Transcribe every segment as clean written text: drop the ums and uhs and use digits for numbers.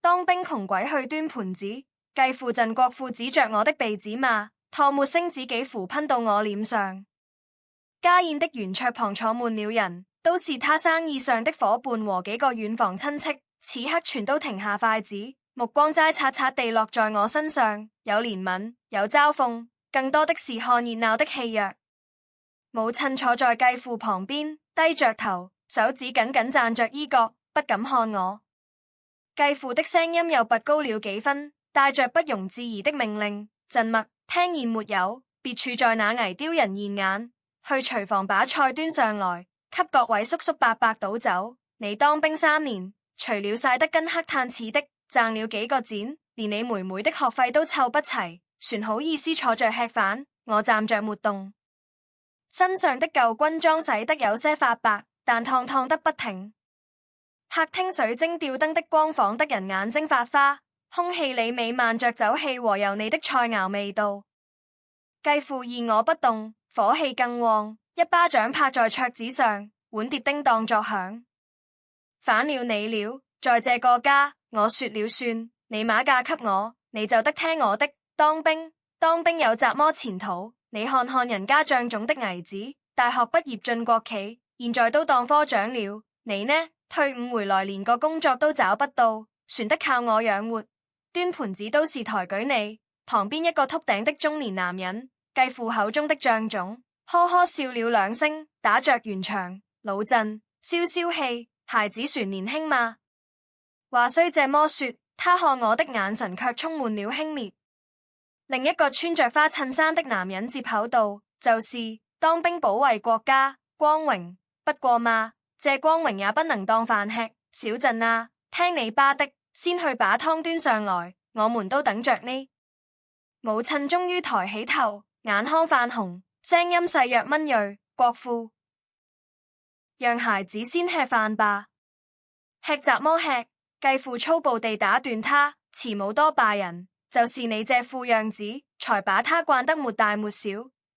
當兵窮鬼去端盤子，繼父贈國父指着我的鼻子罵，唾沫星子幾乎噴到我臉上。家宴的圓桌旁坐滿了人，都是他生意上的夥伴和幾個遠房親戚，此刻全都停下筷子，目光齋擦擦地落在我身上，有憐憫，有嘲諷，更多的是看熱鬧的戲謔。母親坐在繼父旁邊，低着頭，手指緊緊攢着衣角，不敢看我。繼父的聲音又拔高了幾分，帶着不容置疑的命令：靜默，聽見沒有？別處在那危丟人現眼。去廚房把菜端上來，給各位叔叔伯伯倒酒。你當兵3年，除了曬得跟黑炭似的，賺了幾個錢，連你妹妹的學費都湊不齊，船好意思坐着吃飯？我站着沒動，身上的舊軍裝洗得有些發白，但燙得不停。客廳水晶吊燈的光晃得人眼睛發花，空氣裏瀰漫着酒氣和油膩的菜肴味道。繼父見我不動，火氣更旺，一巴掌拍在桌子上，碗碟叮當作響。反了你了，在這個家，我說了算，你馬嫁給我，你就得聽我的。當兵有怎麼前途？你看看人家將總的兒子，大學畢業進國企，現在都當科長了。你呢？退伍回來連個工作都找不到，全得靠我養活。端盤子都是抬舉你。旁邊一個禿頂的中年男人，繼父口中的將總，呵呵笑了兩聲，打着圓場。老陣，消氣，孩子船年輕嘛。話雖這麼說，他看我的眼神卻充滿了輕蔑。另一個穿着花襯衫的男人接口道：就是當兵保衛國家，光榮，不過嘛，這光榮也不能當飯吃。小鎮啊，聽你爸的，先去把湯端上來，我們都等着呢。母親終於抬起頭，眼眶泛紅，聲音細弱悶銳：國父，讓孩子先吃飯吧。吃怎麼吃？繼父粗暴地打斷他：慈母多敗人，就是你這副樣子，才把他慣得沒大沒小。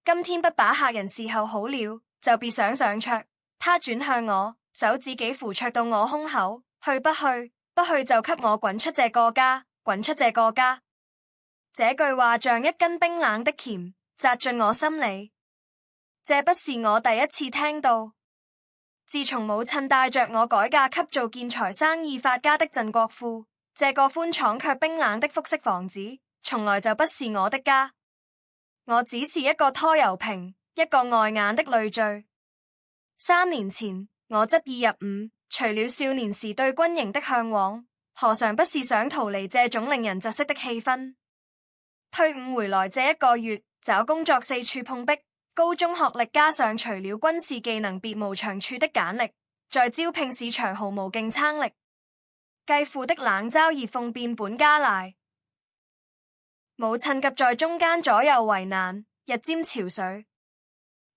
今天不把客人伺候好了，就別想上桌。他轉向我，手指幾乎戳到我胸口。去不去？不去就給我滾出這個家，滾出這個家。這句話像一根冰冷的鉗，扎進我心裏。這不是我第一次聽到。自從母親帶着我改嫁給做建材生意發家的鄭國富，這個寬敞卻冰冷的複式房子，從來就不是我的家。我只是一個拖油瓶，一個礙眼的累贅。3年前，我執意入伍，除了少年時對軍營的向往，何嘗不是想逃離這種令人窒息的氣氛？退伍回來這1個月，找工作四處碰壁，高中學歷加上除了軍事技能別無長處的簡歷，在招聘市場毫無競爭力。繼父的冷嘲熱諷變本加厲，母親夾在中間左右為難，日漸憔悴。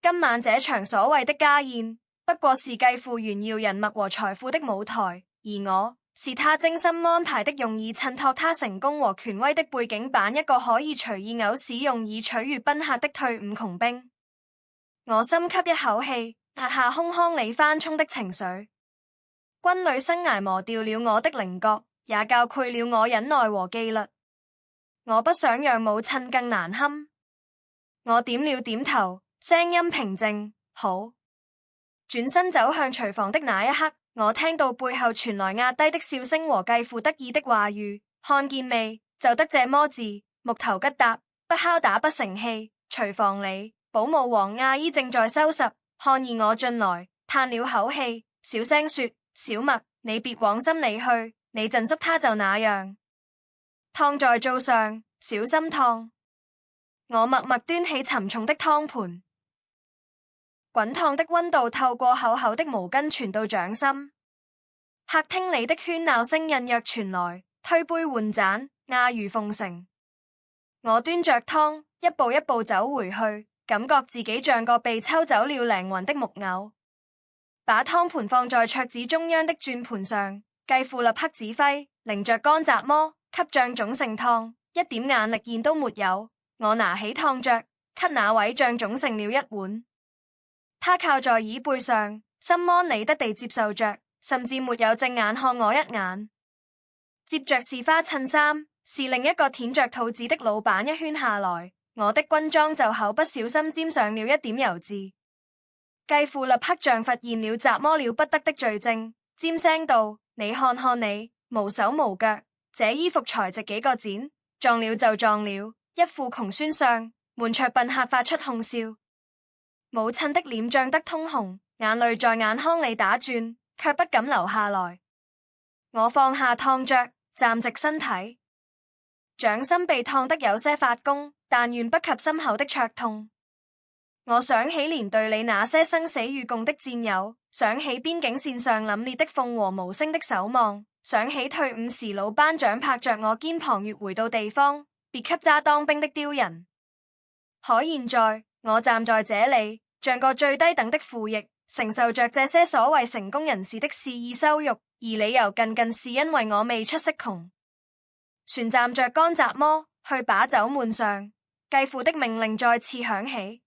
今晚這場所謂的家宴，不過是繼父炫耀人脈和財富的舞台，而我是他精心安排的用以襯托他成功和權威的背景板，一個可以隨意偶使用以取悅賓客的退伍窮兵。我深吸一口氣，壓下胸腔裏翻衝的情緒。軍旅生涯磨掉了我的稜角，也教誨了我忍耐和紀律。我不想讓母親更難堪。我點了點頭，聲音平靜。好。轉身走向廚房的那一刻，我聽到背後傳來壓低的笑聲和繼父得意的話語：看見未？就得這麼字，木頭吉答，不敲打不成器。廚房裏，保姆和阿姨正在收拾，看見我進來，嘆了口氣，小聲說：小麥，你別往心裏去，你陣叔他就那樣。燙在灶上，小心燙。我默默端起沉重的湯盤。滾燙的溫度透過厚厚的毛巾傳到掌心，客廳裡的喧鬧聲隱約傳來，推杯換盞，阿諛奉承。我端着湯，一步一步走回去，感覺自己像個被抽走了靈魂的木偶。把湯盤放在桌子中央的轉盤上，繼父立刻指揮，淋着乾雜鍋，給醬總盛燙，一點眼力見都沒有。我拿起燙着，給那位醬總盛了一碗。他靠在椅背上，心安理得地接受着，甚至沒有正眼看我一眼。接着是花襯衫，是另一個舔着肚子的老闆一圈下來，我的軍裝就口不小心沾上了一點油漬。繼父立刻像發現了雜麼了不得的罪證，尖聲道：你看看你，無手無腳，這衣服才值幾個錢，撞了就撞了，一副窮酸相。門卓賓客發出控笑，母親的臉漲得通紅，眼淚在眼眶裏打轉，卻不敢流下來。我放下燙着，站直身體，掌心被燙得有些發光，但遠不及心口的灼痛。我想起連隊裏那些生死與共的戰友，想起邊境線上凜冽的鳳和無聲的守望，想起退伍時老班長拍着我肩膀越回到地方，別給渣當兵的刁人。可現在我站在這裏，像個最低等的副役，承受着這些所謂成功人士的肆意羞辱，而理由僅是因為我未出息窮。船站着乾雜麼，去把酒滿上。繼父的命令再次響起。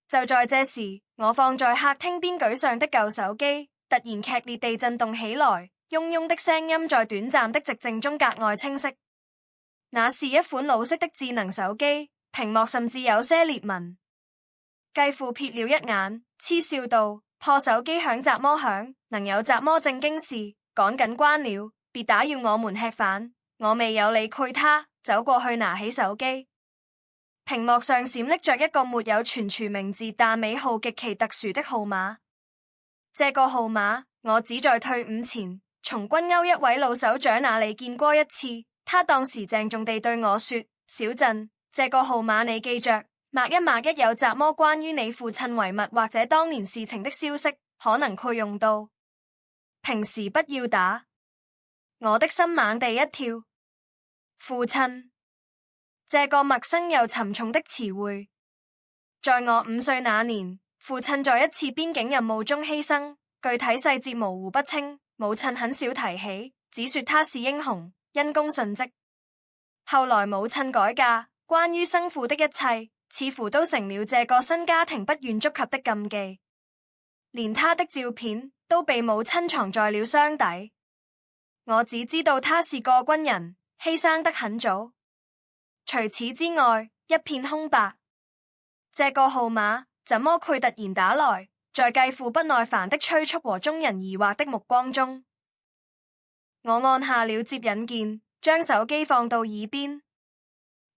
就在這時，我放在客廳邊舉上的舊手機突然劇烈地震動起來，嗡嗡的聲音在短暫的寂靜中格外清晰。那是一款老式的智能手機，屏幕甚至有些裂紋。繼父瞥了一眼，嗤笑道：破手機響雜麼響，能有雜麼正經事，趕緊關了，別打擾我們吃飯。我未有理會他，走過去拿起手機，屏幕上閃爍着一個沒有存儲名字但尾號極其特殊的號碼。這個號碼我只在退伍前從軍歐一位老首長那裡見過一次，他當時鄭重地對我說：小鎮，這個號碼你記着，抹一有雜麼關於你父親遺物或者當年事情的消息，可能會用到，平時不要打。我的心猛地一跳。父親，這個陌生又沉重的詞彙。在我5歲那年，父親在一次邊境任務中犧牲，具體細節模糊不清，母親很少提起，只說他是英雄，因公殉職。後來母親改嫁，關於生父的一切，似乎都成了這個新家庭不願觸及的禁忌，連他的照片都被母親藏在了箱底。我只知道他是個軍人，犧牲得很早。除此之外，一片空白。這個號碼怎麼佢突然打來？在繼父不耐煩的催促和中人疑惑的目光中，我按下了接引鍵，將手機放到耳邊。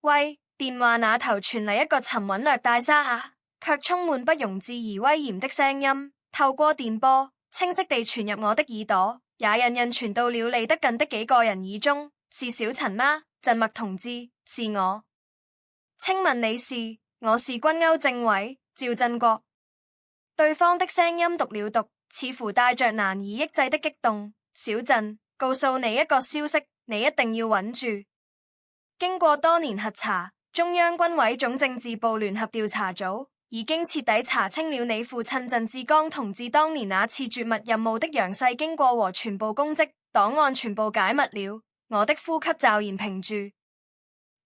喂，電話那頭傳嚟一個沉穩略帶沙啞，卻充滿不容置疑威嚴的聲音，透過電波清晰地傳入我的耳朵，也隱隱傳到了離得近的幾個人耳中。是小陳嗎？振麥同志，是我。請問你是？我是軍歐政委趙振國。對方的聲音讀了讀，似乎帶着難以抑制的激動。小鎮，告訴你一個消息，你一定要穩住。經過多年核查，中央軍委總政治部聯合調查組已經徹底查清了你父親鄭志剛同志當年那次絕密任務的詳細經過和全部公職檔案全部解密了。我的呼吸驟然屏住。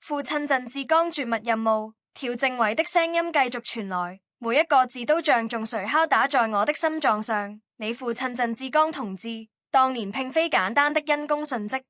父親鄭志剛絕密任務，調政委的聲音繼續傳來，每一個字都像重錘敲打在我的心臟上。你父親鄭志剛同志當年並非簡單的因公殉職，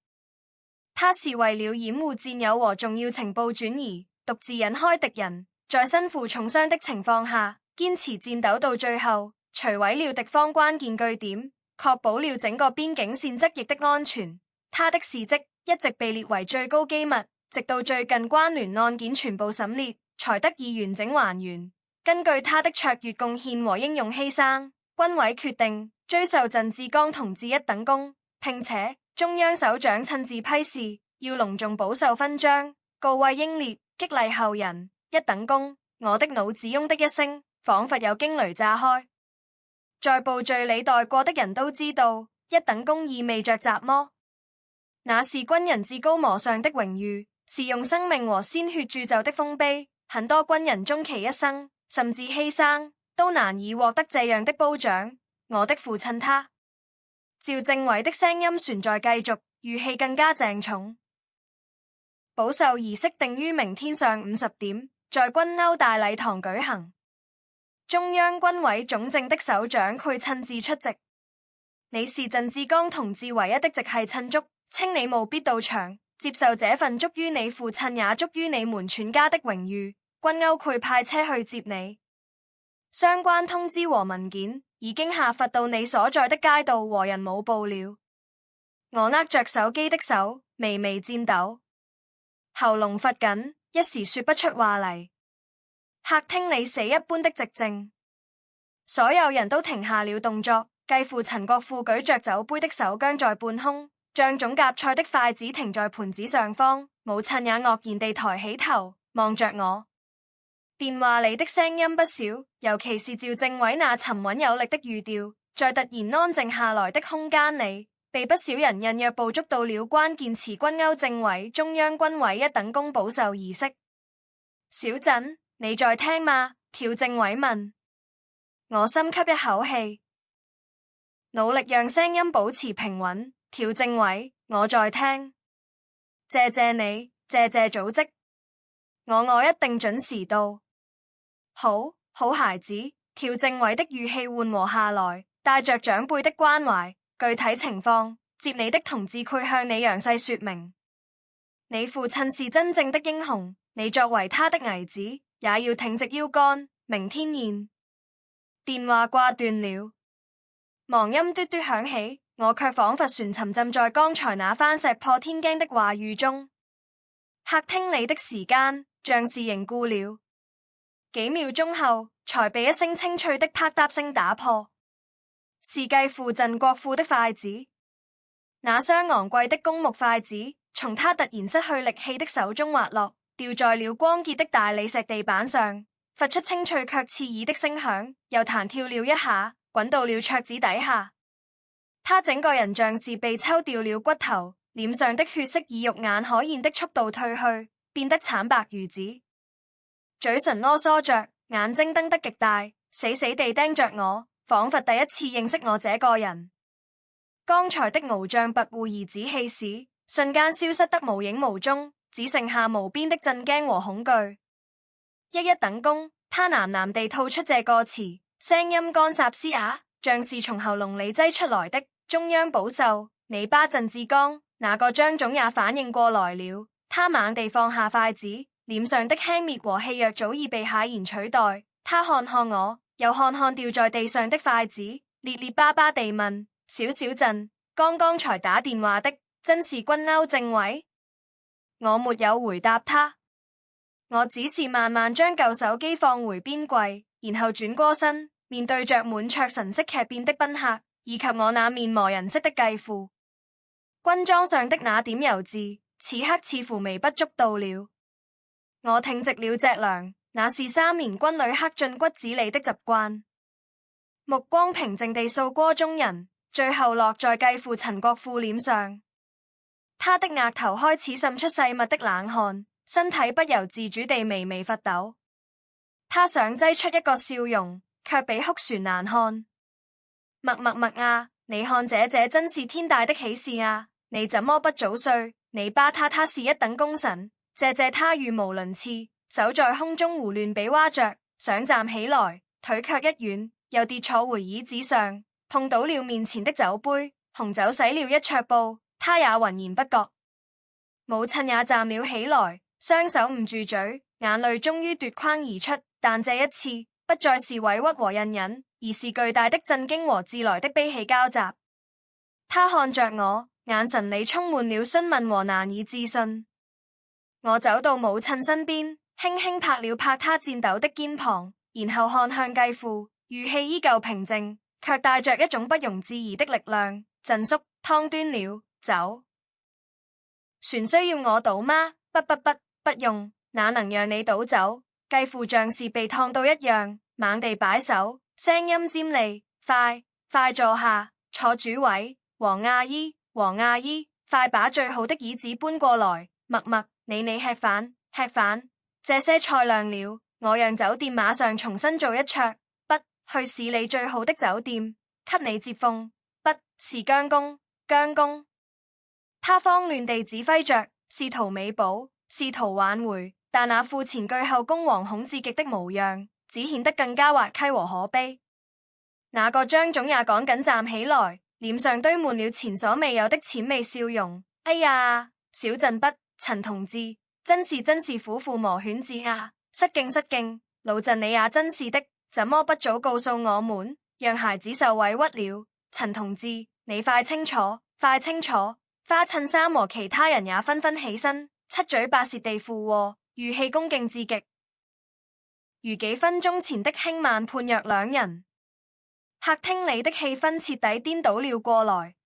他是為了掩護戰友和重要情報轉移，獨自引開敵人，在身負重傷的情況下堅持戰鬥到最後，摧毀了敵方關鍵據點，確保了整個邊境線側翼的安全。他的事跡一直被列為最高機密，直到最近關聯案件全部審列，才得以完整還原。根據他的卓越貢獻和英勇犧牲，軍委決定追授鄭志剛同志一等功，並且中央首長親自批示，要隆重補授勳章，告慰英烈，激勵後人。一等功，我的腦子嗡的一聲，仿佛有驚雷炸開。在部隊裡待過的人都知道，一等功意味着雜麼。那是軍人至高無上的榮譽，是用生命和鮮血鑄就的豐碑。很多軍人終其一生，甚至犧牲，都難以獲得這樣的褒獎。我的父親他，趙政委的聲音旋在繼續，語氣更加鄭重。補授儀式定於明天上午10點，在軍歐大禮堂舉行。中央軍委總政的首長會親自出席。你是鄭志剛同志唯一的直系親族，稱你務必到場，接受這份祝於你父親也祝於你們全家的榮譽。軍歐會派車去接你。相關通知和文件已經下發到你所在的街道和人武部了。我握着手機的手微微顫抖，喉嚨發緊，一時說不出話嚟。客廳裡死一般的寂靜，所有人都停下了動作。繼父陳國富舉着酒杯的手僵在半空，像種夾菜的筷子停在盤子上方。母親也愕然地抬起頭望着我。電話裡的聲音不小，尤其是趙政委那沉穩有力的語調，在突然安靜下來的空間裡，被不少人隱約捕捉到了關鍵詞：軍歐政委、中央軍委一等公保壽儀式。小振，你在聽嗎？喬政委問。我深吸一口氣，努力讓聲音保持平穩。喬政委，我在聽。謝謝你，謝謝組織。我一定準時到。好，好孩子。喬政委的語氣緩和下來，帶着長輩的關懷。具體情況，接你的同志會向你詳細說明。你父親是真正的英雄，你作為他的兒子，也要挺直腰桿。明天見。電話掛斷了，忙音嘟嘟響起，我卻仿佛船沉浸在剛才那番石破天驚的話語中。客廳裡的時間像是凝固了，幾秒鐘後才被一聲清脆的啪嗒聲打破。是繼父陳國富的筷子，那雙昂貴的公木筷子從他突然失去力氣的手中滑落，掉在了光潔的大理石地板上，發出清脆卻刺耳的聲響，又彈跳了一下，滾到了桌子底下。他整個人像是被抽掉了骨頭，臉上的血色以肉眼可見的速度褪去，變得慘白如紙，嘴唇囉嗦着，眼睛瞪得極大，死死地盯着我，仿佛第一次認識我這個人。剛才的翱翔跋扈而仔氣使瞬間消失得無影無蹤，只剩下無邊的震驚和恐懼。一等功，他喃喃地吐出這個詞，聲音乾霎嘶啞，像是從喉嚨裡擠出來的。中央保壽，你巴震志剛。那個張總也反應過來了，他猛地放下筷子，臉上的輕蔑和氣弱早已被駭然取代。他看看我，又看看掉在地上的筷子，結結巴巴地問：小振，剛才打電話的真是軍歐政委？我沒有回答他，我只是慢慢將舊手機放回邊櫃，然後轉過身，面對着滿桌神色劇變的賓客，以及我那面磨人色的繼父。軍裝上的那點油漬，此刻似乎微不足道了。我挺直了脊梁，那是3年軍旅刻進骨子裡的習慣。目光平靜地掃過眾人，最後落在繼父陳國富臉上。他的額頭開始滲出細密的冷汗，身體不由自主地微微發抖。他想擠出一個笑容，卻比哭船難看。默啊！你看這真是天大的喜事啊！你怎麼不早睡？你巴他是一等功臣。謝他語無倫次，手在空中胡亂比劃着，想站起來，腿卻一軟，又跌坐回椅子上，碰倒了面前的酒杯，紅酒洗了一桌布，他也渾然不覺。母親也站了起來，雙手捂住嘴，眼淚終於奪眶而出，但這一次不再是委屈和隱忍，而是巨大的震驚和自來的悲喜交集。他看着我，眼神裡充滿了詢問和難以置信。我走到母親身邊，輕輕拍了拍她顫抖的肩膀，然後看向繼父，語氣依舊平靜，卻帶着一種不容置疑的力量。振叔，湯端了，走。船需要我倒嗎？不用，哪能讓你倒走？繼父像是被燙到一樣，猛地擺手，聲音尖利，快坐下，坐主位。黃阿姨，快把最好的椅子搬過來。默，你吃飯。這些菜涼了，我讓酒店馬上重新做一桌。不，去市裡最好的酒店，給你接風。不是姜公。他慌亂地指揮着，試圖彌補，試圖挽回，但那副前句後恭惶恐至極的模樣，只顯得更加滑稽和可悲。那個張總也趕緊站起來，臉上堆滿了前所未有的淺微笑容，哎呀，小鎮北，陳同志，真是虎父磨犬子啊！失敬，老鎮你也真是的，怎麼不早告訴我們，讓孩子受委屈了？陳同志，你快清楚！花襯衫和其他人也紛紛起身，七嘴八舌地附和，語氣恭敬至極。如幾分鐘前的輕慢判若兩人，客廳裡的氣氛徹底顛倒了過來。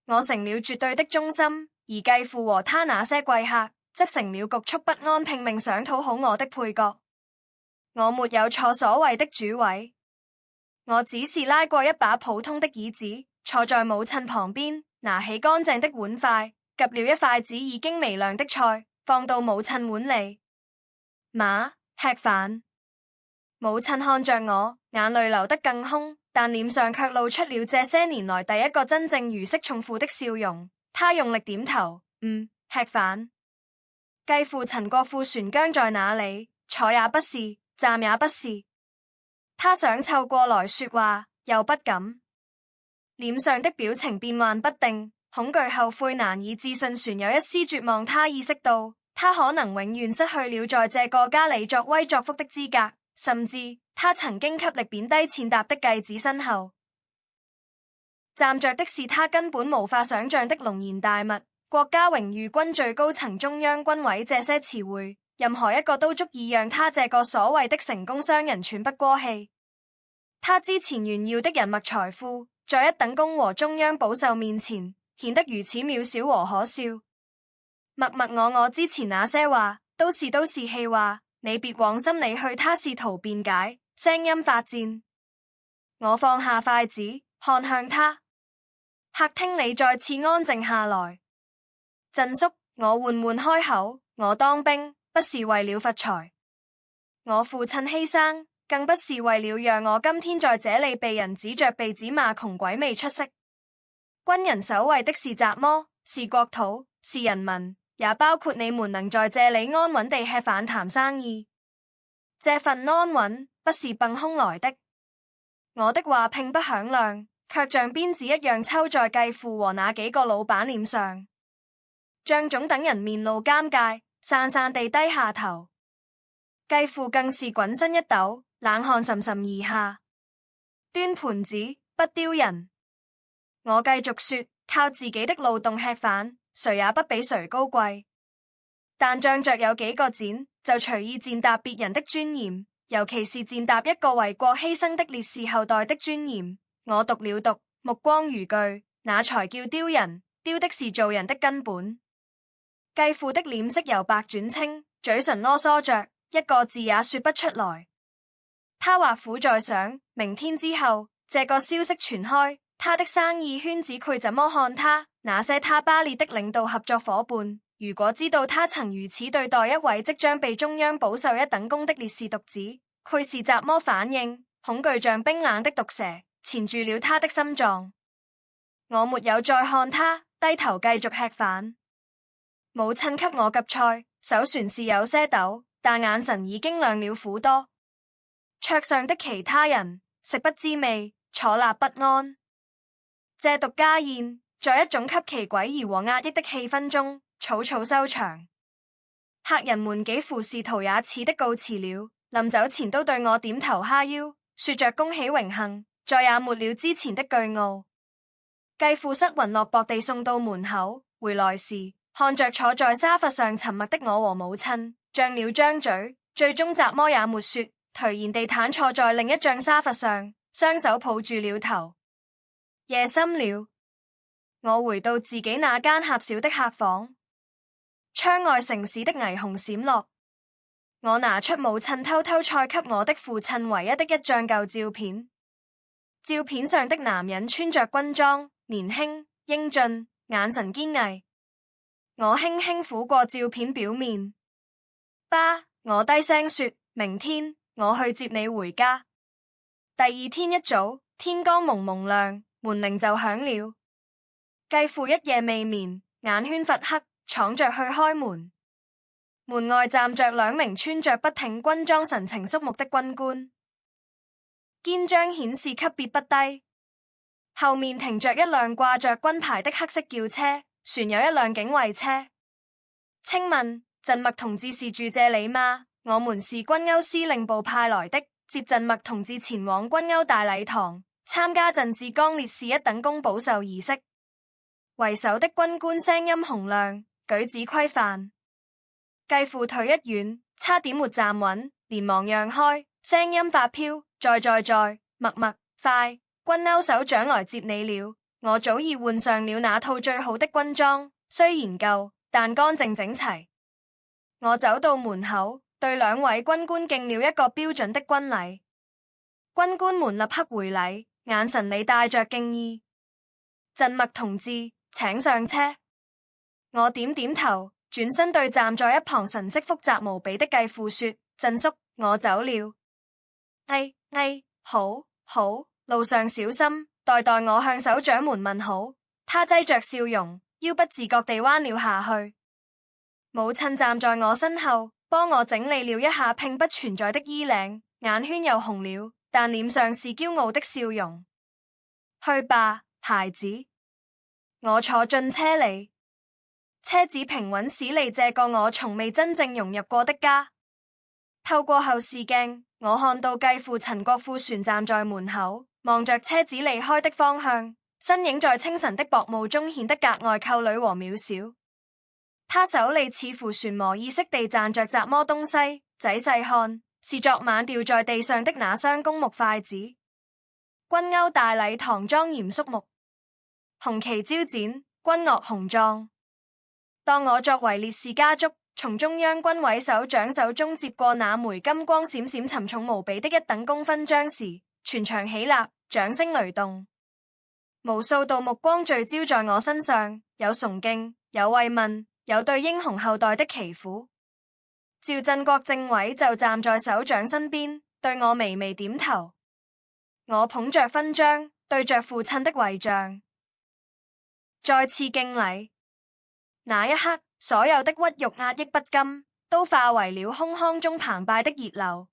我成了絕對的中心，而繼父和他那些貴客則成了局促不安、拼命想討好我的配角。我沒有坐所謂的主位，我只是拉過一把普通的椅子，坐在母親旁邊，拿起乾淨的碗筷，夾了一筷子已經微涼的菜，放到母親碗裡。媽，吃飯。母親看着我，眼淚流得更兇，但臉上卻露出了這些年來第一個真正如釋重負的笑容。她用力點頭，吃飯。繼父陳國富船僵在那裡，坐也不是，站也不是。他想湊過來說話，又不敢，臉上的表情變幻不定，恐懼、後悔、難以置信，船有一絲絕望。他意識到，他可能永遠失去了在這個家裡作威作福的資格。甚至他曾經給力貶低踐踏的繼子身後，站着的是他根本無法想象的龍顏大物。國家榮譽軍最高層、中央軍委這些詞彙，任何一個都足以讓他這個所謂的成功商人喘不過氣。他之前炫耀的人脈財富，在一等功和中央保壽面前，顯得如此渺小和可笑。我之前那些話，都是氣話。你別往心裡去。他試圖辯解，聲音發顫。我放下筷子，看向他。客廳裡再次安靜下來。振叔，我緩緩開口，我當兵不是為了發財，我父親犧牲更不是為了讓我今天在這裡被人指着鼻子罵窮鬼未出息。軍人守衛的是什麼？是國土，是人民。也包括你們能在這裡安穩地吃飯談生意，這份安穩不是蹦空來的。我的話並不響亮，卻像鞭子一樣抽在繼父和那幾個老闆臉上。張總等人面露尷尬，散散地低下頭。繼父更是滾身一抖，冷汗涔涔而下。端盤子不丟人。我繼續說，靠自己的勞動吃飯，誰也不比誰高貴，但仗着有幾個錢，就隨意踐踏別人的尊嚴，尤其是踐踏一個為國犧牲的烈士後代的尊嚴。我讀了讀，目光如炬，那才叫丟人，丟的是做人的根本。繼父的臉色由白轉青，嘴唇囉嗦着，一個字也說不出來。他或苦在想，明天之後，這個消息傳開，他的生意圈子會怎麼看他？那些他巴列的領導合作夥伴，如果知道他曾如此對待一位即將被中央保授一等功的烈士獨子，會是怎麼反應？恐懼像冰冷的毒蛇，纏住了他的心臟。我沒有再看他，低頭繼續吃飯。母親給我夾菜，手船是有些抖，但眼神已經亮了苦多。桌上的其他人食不知味，坐立不安。這獨家宴在一種極其詭異和壓抑的氣氛中草草收場，客人們幾乎是圖也似的告辭了，臨走前都對我點頭哈腰，說着恭喜榮幸，再也沒了之前的倨傲。繼父失魂落魄地送到門口，回來時看着坐在沙發上沉默的我和母親，張了張嘴，最終怎麼也沒說，頹然地癱坐在另一張沙發上，雙手抱住了頭。夜深了，我回到自己那間狹小的客房，窗外城市的霓虹閃落。我拿出母親偷偷塞給我的父親唯一的一張舊照片，照片上的男人穿着軍裝，年輕英俊，眼神堅毅。我輕輕撫過照片表面，爸，我低聲說，明天我去接你回家。第二天一早，天剛蒙蒙亮，門鈴就響了。繼父一夜未眠，眼圈發黑，闖着去開門。門外站着兩名穿着筆挺軍裝、神情肅穆的軍官，肩章顯示級別不低。後面停着一輛掛着軍牌的黑色轎車，船有一輛警衛車。請問振麥同志是住這裡嗎？我們是軍歐司令部派來的，接振麥同志前往軍歐大禮堂參加鎮志剛烈士一等功寶授儀式。為首的軍官聲音洪亮，舉止規範。繼父退一遠，差點沒站穩，連忙讓開，聲音發飄，在，默，快，軍歐首長來接你了。我早已換上了那套最好的軍裝，雖然舊，但乾淨整齊。我走到門口，對兩位軍官敬了一個標準的軍禮。軍官們立刻回禮，眼神裡帶着敬意。振麥同志，請上車。我點點頭，轉身對站在一旁神色複雜無比的繼父說：振叔，我走了。好，路上小心，代我向首長們問好。他擠着笑容，腰不自覺地彎了下去。母親站在我身後，幫我整理了一下並不存在的衣領，眼圈又紅了，但臉上是驕傲的笑容。去吧，孩子。我坐進車裡，車子平穩駛離這個我從未真正融入過的家。透過後視鏡，我看到繼父陳國富船站在門口，望着車子離開的方向，身影在清晨的薄霧中顯得格外詬俐和渺小。他手裡似乎旋磨意識地攢着雜麼東西，仔細看，是昨晚掉在地上的那雙公木筷子。軍歐大禮堂莊嚴肅穆，紅旗招展，軍樂雄壯。當我作為烈士家族從中央軍委首長手中接過那枚金光閃閃、沉重無比的一等功勳章時，全場起立，掌聲雷動，無數道目光聚焦在我身上，有崇敬，有慰問，有對英雄後代的祈禱。趙振國政委就站在首長身邊，對我微微點頭。我捧着勳章，對着父親的遺像，再次敬禮。那一刻，所有的屈辱、壓抑、不甘，都化為了胸腔中澎湃的熱流。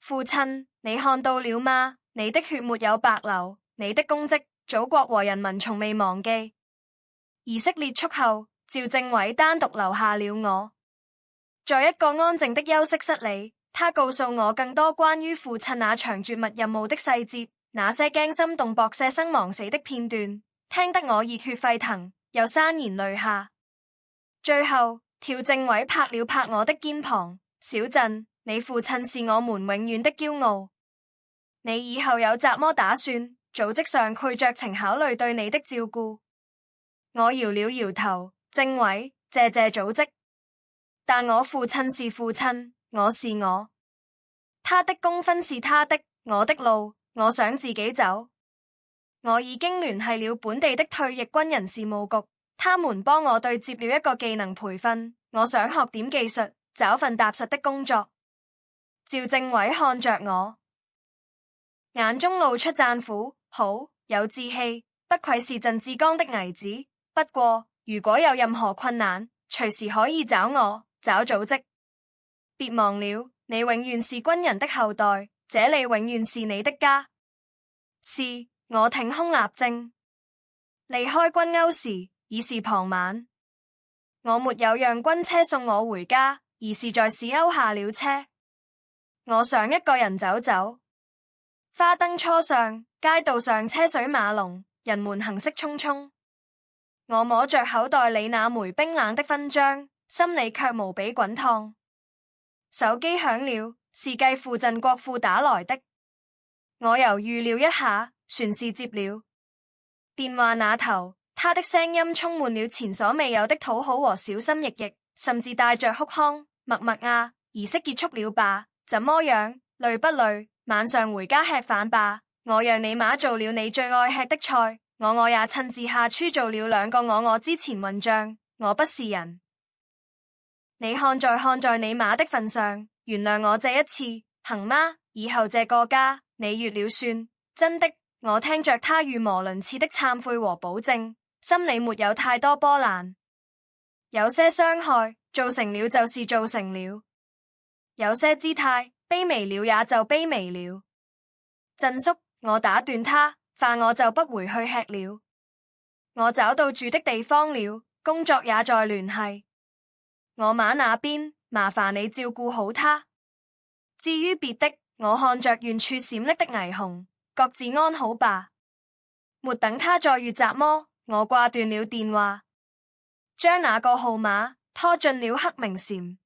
父親，你看到了嗎？你的血沒有白流，你的功績，祖國和人民從未忘記。儀式結束後，趙政委單獨留下了我，在一個安靜的休息室裡，他告訴我更多關於父親那場絕密任務的細節，那些驚心動魄、捨生忘死的片段，聽得我熱血沸騰，又潸然淚下。最後，趙政委拍了拍我的肩膀，小振，你父親是我們永遠的驕傲。你以後有怎麼打算？組織上佢酌情考慮對你的照顧。我搖了搖頭，政委，謝組織。但我父親是父親，我是我。他的功勳是他的，我的路，我想自己走。我已經聯繫了本地的退役軍人事務局。他們幫我對接了一個技能培訓，我想學點技術，找份踏實的工作。趙政委看着我，眼中露出讚撫，好，有志氣，不愧是鎮志剛的兒子。不過，如果有任何困難，隨時可以找我，找組織。別忘了，你永遠是軍人的後代，這裡永遠是你的家。是，我挺胸立正。離開軍歐時，已是傍晚，我沒有讓軍車送我回家，而是在市歐下了車。我想一個人走走。花燈初上，街道上車水馬龍，人們行色匆匆。我摸着口袋裡那枚冰冷的勳章，心裡卻無比滾燙。手機響了，是繼父振國富打來的。我猶豫了一下，算是接了。電話那頭，他的聲音充滿了前所未有的討好和小心翼翼，甚至帶着哭腔。默默啊，儀式結束了吧？怎麼樣？累不累？晚上回家吃飯吧。我讓你媽做了你最愛吃的菜，我也親自下廚做了兩個我之前混賬。我不是人，你看在你媽的份上，原諒我這一次，行嗎？以後這個家你越了算。真的，我聽着他語無倫次的懺悔和保證，心裡沒有太多波瀾。有些傷害造成了就是造成了，有些姿態卑微了也就卑微了。振叔，我打斷他，飯我就不回去吃了。我找到住的地方了，工作也在聯繫。我媽那邊，麻煩你照顧好他。至於別的，我看着遠處閃爍的霓虹，各自安好吧。沒等他再遇雜麼，我掛斷了電話，將那個號碼拖進了黑名嬋。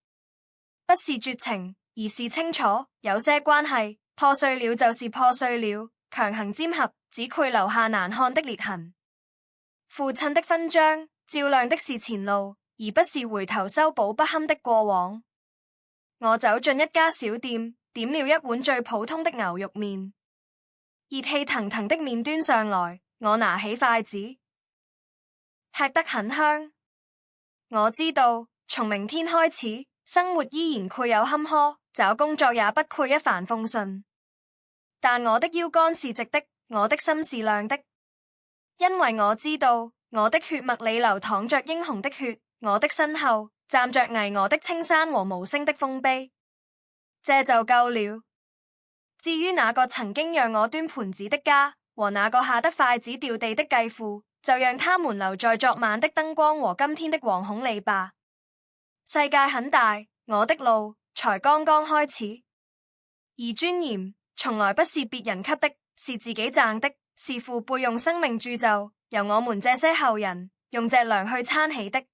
不是絕情，而是清楚，有些關係破碎了就是破碎了，強行粘合只會留下難看的裂痕。父親的勳章照亮的是前路，而不是回頭修補不堪的過往。我走進一家小店，點了一碗最普通的牛肉麵，熱氣騰騰的麵端上來，我拿起筷子，吃得很香。我知道從明天開始，生活依然會有坎坷，找工作也不會一帆風順，但我的腰桿是直的，我的心是亮的。因為我知道我的血脈裡流淌着英雄的血，我的身後站着巍峨的青山和無聲的豐碑，這就夠了。至於那個曾經讓我端盤子的家，和那個下得筷子掉地的繼父，就讓他們留在昨晚的燈光和今天的惶恐裡吧。世界很大，我的路才剛剛開始，而尊嚴從來不是別人給的，是自己掙的。是父輩用生命鑄就，由我們這些後人用脊梁去撐起的。